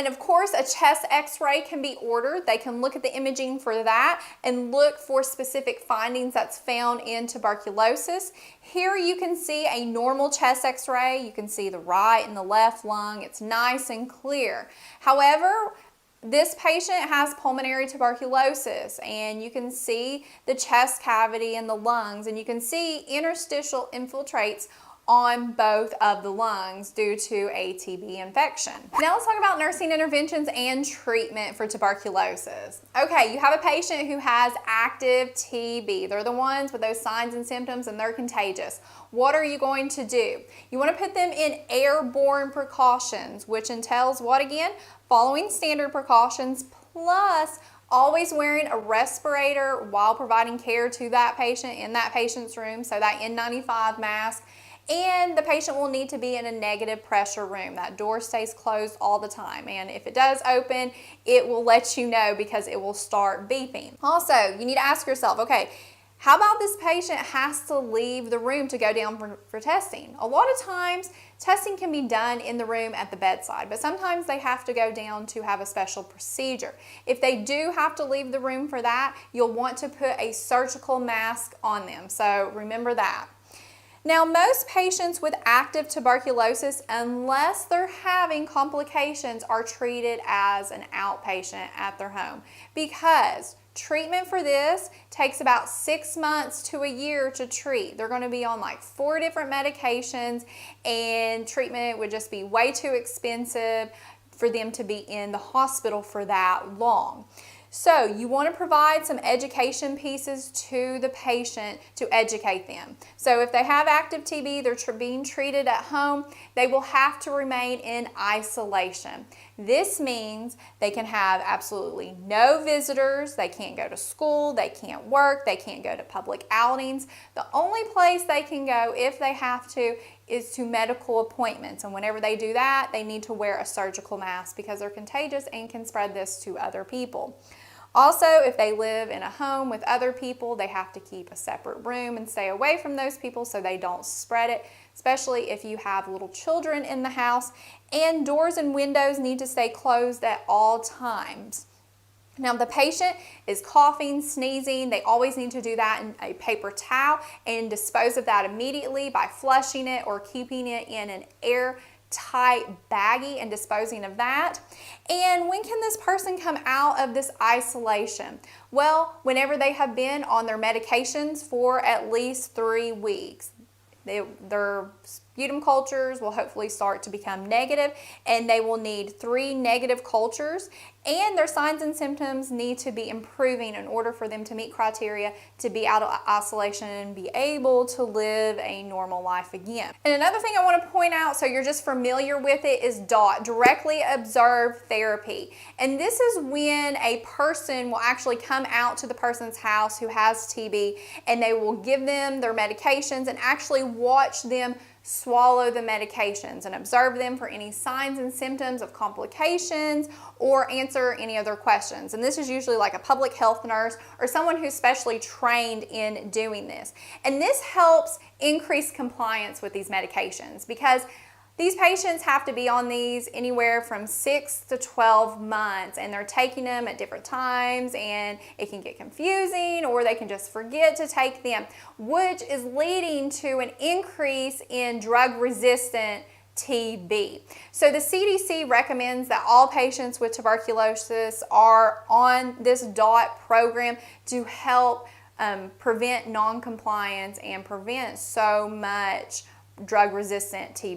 And of course, a chest x-ray can be ordered. They can look at the imaging for that and look for specific findings that's found in tuberculosis. Here you can see a normal chest x-ray. You can see the right and the left lung. It's nice and clear. However, this patient has pulmonary tuberculosis, and you can see the chest cavity and the lungs, and you can see interstitial infiltrates on both of the lungs due to a TB infection. Now let's talk about nursing interventions and treatment for tuberculosis. Okay, you have a patient who has active TB. They're the ones with those signs and symptoms, and they're contagious. What are you going to do? You want to put them in airborne precautions, which entails what again? Following standard precautions, plus always wearing a respirator while providing care to that patient in that patient's room, so that N95 mask. And the patient will need to be in a negative pressure room. That door stays closed all the time, and if it does open, it will let you know because it will start beeping. Also, you need to ask yourself, okay, how about this patient has to leave the room to go down for testing? A lot of times, testing can be done in the room at the bedside, but sometimes they have to go down to have a special procedure. If they do have to leave the room for that, you'll want to put a surgical mask on them, so remember that. Now, most patients with active tuberculosis, unless they're having complications, are treated as an outpatient at their home because treatment for this takes about 6 months to a year to treat. They're going to be on like 4 different medications, and treatment would just be way too expensive for them to be in the hospital for that long. So you want to provide some education pieces to the patient to educate them. So if they have active TB, they're being treated at home, they will have to remain in isolation. This means they can have absolutely no visitors, they can't go to school, they can't work, they can't go to public outings. The only place they can go if they have to is to medical appointments, and whenever they do that, they need to wear a surgical mask because they're contagious and can spread this to other people. Also, if they live in a home with other people, they have to keep a separate room and stay away from those people so they don't spread it, especially if you have little children in the house. And doors and windows need to stay closed at all times. Now, if the patient is coughing, sneezing, they always need to do that in a paper towel and dispose of that immediately by flushing it or keeping it in an airtight baggie and disposing of that. And when can this person come out of this isolation? Well, whenever they have been on their medications for at least 3 weeks. Their sputum cultures will hopefully start to become negative, and they will need 3 negative cultures, and their signs and symptoms need to be improving in order for them to meet criteria to be out of isolation and be able to live a normal life again. And another thing I want to point out, so you're just familiar with it, is DOT, Directly Observed Therapy. And this is when a person will actually come out to the person's house who has TB, and they will give them their medications and actually watch them swallow the medications and observe them for any signs and symptoms of complications or answer any other questions. And this is usually like a public health nurse or someone who's specially trained in doing this. And this helps increase compliance with these medications because these patients have to be on these anywhere from 6 to 12 months, and they're taking them at different times, and it can get confusing, or they can just forget to take them, which is leading to an increase in drug-resistant TB. So the CDC recommends that all patients with tuberculosis are on this DOT program to help prevent non-compliance and prevent so much drug-resistant TB.